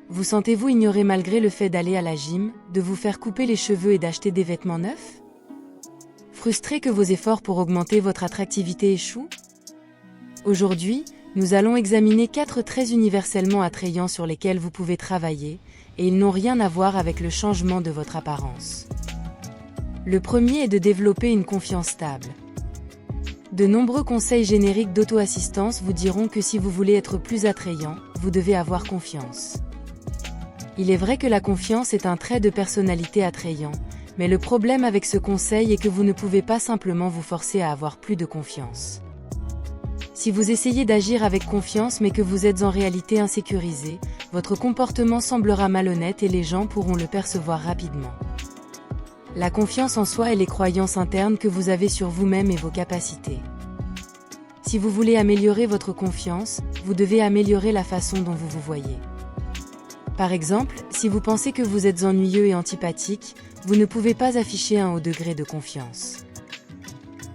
Vous sentez-vous ignoré malgré le fait d'aller à la gym, de vous faire couper les cheveux et d'acheter des vêtements neufs? Frustré que vos efforts pour augmenter votre attractivité échouent? Aujourd'hui, nous allons examiner 4 traits universellement attrayants sur lesquels vous pouvez travailler, et ils n'ont rien à voir avec le changement de votre apparence. Le premier est de développer une confiance stable. De nombreux conseils génériques d'auto-assistance vous diront que si vous voulez être plus attrayant, vous devez avoir confiance. Il est vrai que la confiance est un trait de personnalité attrayant, mais le problème avec ce conseil est que vous ne pouvez pas simplement vous forcer à avoir plus de confiance. Si vous essayez d'agir avec confiance mais que vous êtes en réalité insécurisé, votre comportement semblera malhonnête et les gens pourront le percevoir rapidement. La confiance en soi est les croyances internes que vous avez sur vous-même et vos capacités. Si vous voulez améliorer votre confiance, vous devez améliorer la façon dont vous vous voyez. Par exemple, si vous pensez que vous êtes ennuyeux et antipathique, vous ne pouvez pas afficher un haut degré de confiance.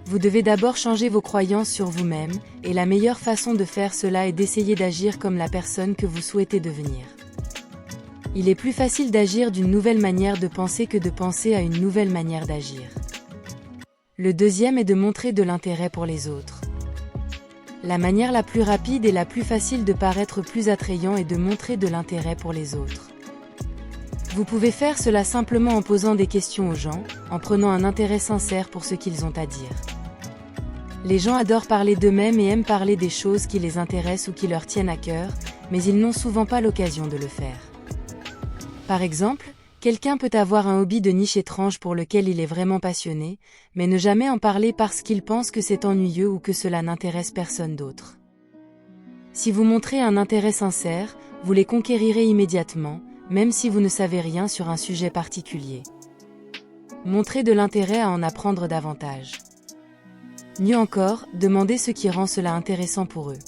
Vous devez d'abord changer vos croyances sur vous-même, et la meilleure façon de faire cela est d'essayer d'agir comme la personne que vous souhaitez devenir. Il est plus facile d'agir d'une nouvelle manière de penser que de penser à une nouvelle manière d'agir. Le deuxième est de montrer de l'intérêt pour les autres. La manière la plus rapide et la plus facile de paraître plus attrayant est de montrer de l'intérêt pour les autres. Vous pouvez faire cela simplement en posant des questions aux gens, en prenant un intérêt sincère pour ce qu'ils ont à dire. Les gens adorent parler d'eux-mêmes et aiment parler des choses qui les intéressent ou qui leur tiennent à cœur, mais ils n'ont souvent pas l'occasion de le faire. Par exemple, quelqu'un peut avoir un hobby de niche étrange pour lequel il est vraiment passionné, mais ne jamais en parler parce qu'il pense que c'est ennuyeux ou que cela n'intéresse personne d'autre. Si vous montrez un intérêt sincère, vous les conquérirez immédiatement, même si vous ne savez rien sur un sujet particulier. Montrez de l'intérêt à en apprendre davantage. Mieux encore, demandez ce qui rend cela intéressant pour eux.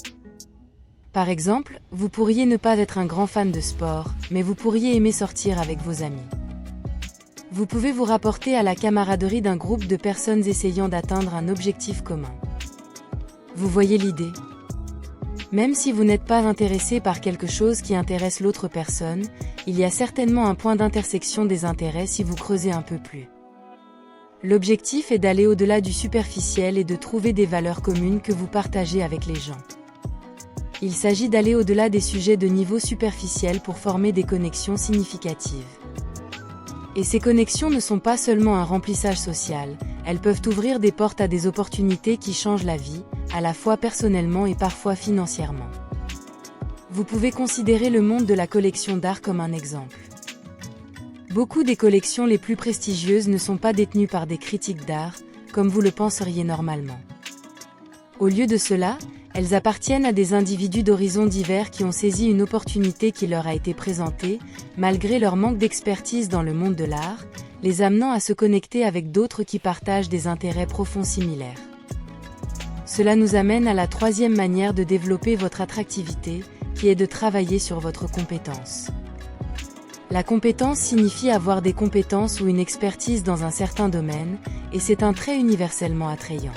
Par exemple, vous pourriez ne pas être un grand fan de sport, mais vous pourriez aimer sortir avec vos amis. Vous pouvez vous rapporter à la camaraderie d'un groupe de personnes essayant d'atteindre un objectif commun. Vous voyez l'idée? Même si vous n'êtes pas intéressé par quelque chose qui intéresse l'autre personne, il y a certainement un point d'intersection des intérêts si vous creusez un peu plus. L'objectif est d'aller au-delà du superficiel et de trouver des valeurs communes que vous partagez avec les gens. Il s'agit d'aller au-delà des sujets de niveau superficiel pour former des connexions significatives. Et ces connexions ne sont pas seulement un remplissage social, elles peuvent ouvrir des portes à des opportunités qui changent la vie, à la fois personnellement et parfois financièrement. Vous pouvez considérer le monde de la collection d'art comme un exemple. Beaucoup des collections les plus prestigieuses ne sont pas détenues par des critiques d'art, comme vous le penseriez normalement. Au lieu de cela, elles appartiennent à des individus d'horizons divers qui ont saisi une opportunité qui leur a été présentée, malgré leur manque d'expertise dans le monde de l'art, les amenant à se connecter avec d'autres qui partagent des intérêts profonds similaires. Cela nous amène à la troisième manière de développer votre attractivité, qui est de travailler sur votre compétence. La compétence signifie avoir des compétences ou une expertise dans un certain domaine, et c'est un trait universellement attrayant.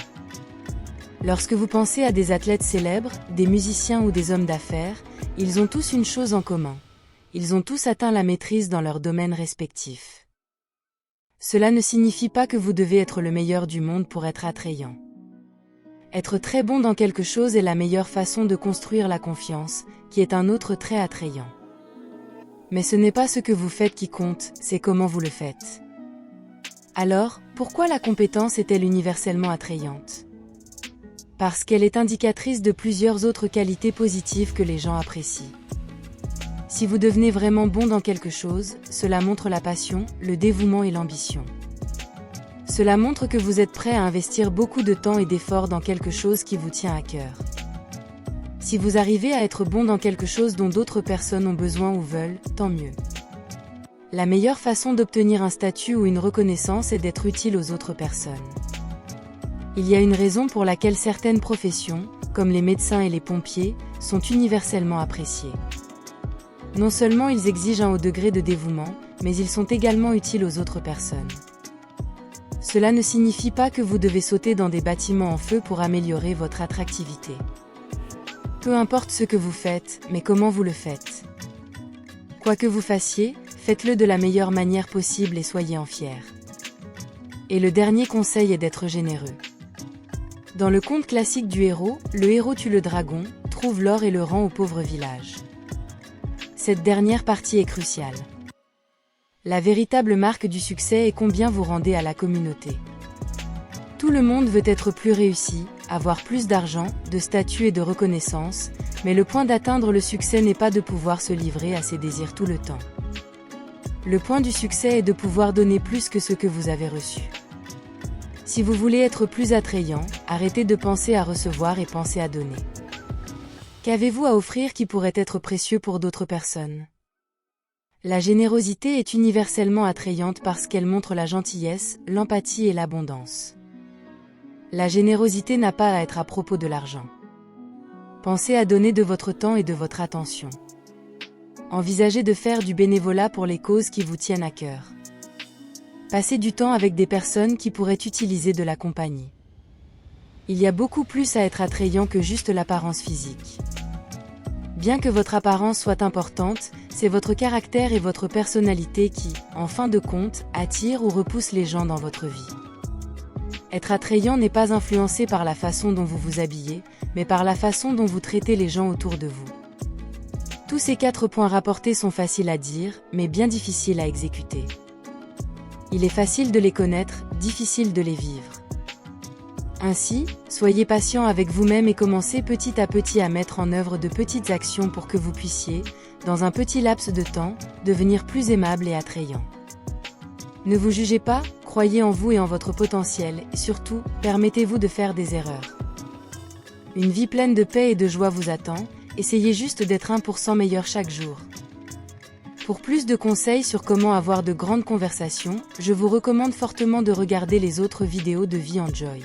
Lorsque vous pensez à des athlètes célèbres, des musiciens ou des hommes d'affaires, ils ont tous une chose en commun. Ils ont tous atteint la maîtrise dans leur domaine respectif. Cela ne signifie pas que vous devez être le meilleur du monde pour être attrayant. Être très bon dans quelque chose est la meilleure façon de construire la confiance, qui est un autre trait attrayant. Mais ce n'est pas ce que vous faites qui compte, c'est comment vous le faites. Alors, pourquoi la compétence est-elle universellement attrayante ? Parce qu'elle est indicatrice de plusieurs autres qualités positives que les gens apprécient. Si vous devenez vraiment bon dans quelque chose, cela montre la passion, le dévouement et l'ambition. Cela montre que vous êtes prêt à investir beaucoup de temps et d'efforts dans quelque chose qui vous tient à cœur. Si vous arrivez à être bon dans quelque chose dont d'autres personnes ont besoin ou veulent, tant mieux. La meilleure façon d'obtenir un statut ou une reconnaissance est d'être utile aux autres personnes. Il y a une raison pour laquelle certaines professions, comme les médecins et les pompiers, sont universellement appréciées. Non seulement ils exigent un haut degré de dévouement, mais ils sont également utiles aux autres personnes. Cela ne signifie pas que vous devez sauter dans des bâtiments en feu pour améliorer votre attractivité. Peu importe ce que vous faites, mais comment vous le faites. Quoi que vous fassiez, faites-le de la meilleure manière possible et soyez en fiers. Et le dernier conseil est d'être généreux. Dans le conte classique du héros, le héros tue le dragon, trouve l'or et le rend au pauvre village. Cette dernière partie est cruciale. La véritable marque du succès est combien vous rendez à la communauté. Tout le monde veut être plus réussi, avoir plus d'argent, de statut et de reconnaissance, mais le point d'atteindre le succès n'est pas de pouvoir se livrer à ses désirs tout le temps. Le point du succès est de pouvoir donner plus que ce que vous avez reçu. Si vous voulez être plus attrayant, arrêtez de penser à recevoir et pensez à donner. Qu'avez-vous à offrir qui pourrait être précieux pour d'autres personnes? La générosité est universellement attrayante parce qu'elle montre la gentillesse, l'empathie et l'abondance. La générosité n'a pas à être à propos de l'argent. Pensez à donner de votre temps et de votre attention. Envisagez de faire du bénévolat pour les causes qui vous tiennent à cœur. Passez du temps avec des personnes qui pourraient utiliser de la compagnie. Il y a beaucoup plus à être attrayant que juste l'apparence physique. Bien que votre apparence soit importante, c'est votre caractère et votre personnalité qui, en fin de compte, attirent ou repoussent les gens dans votre vie. Être attrayant n'est pas influencé par la façon dont vous vous habillez, mais par la façon dont vous traitez les gens autour de vous. Tous ces 4 points rapportés sont faciles à dire, mais bien difficiles à exécuter. Il est facile de les connaître, difficile de les vivre. Ainsi, soyez patient avec vous-même et commencez petit à petit à mettre en œuvre de petites actions pour que vous puissiez, dans un petit laps de temps, devenir plus aimable et attrayant. Ne vous jugez pas, croyez en vous et en votre potentiel, et surtout, permettez-vous de faire des erreurs. Une vie pleine de paix et de joie vous attend, essayez juste d'être 1% meilleur chaque jour. Pour plus de conseils sur comment avoir de grandes conversations, je vous recommande fortement de regarder les autres vidéos de Vie en Joy.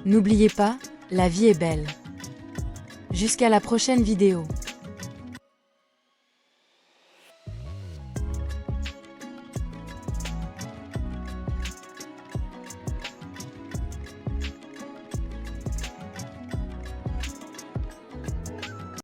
N'oubliez pas, la vie est belle. Jusqu'à la prochaine vidéo.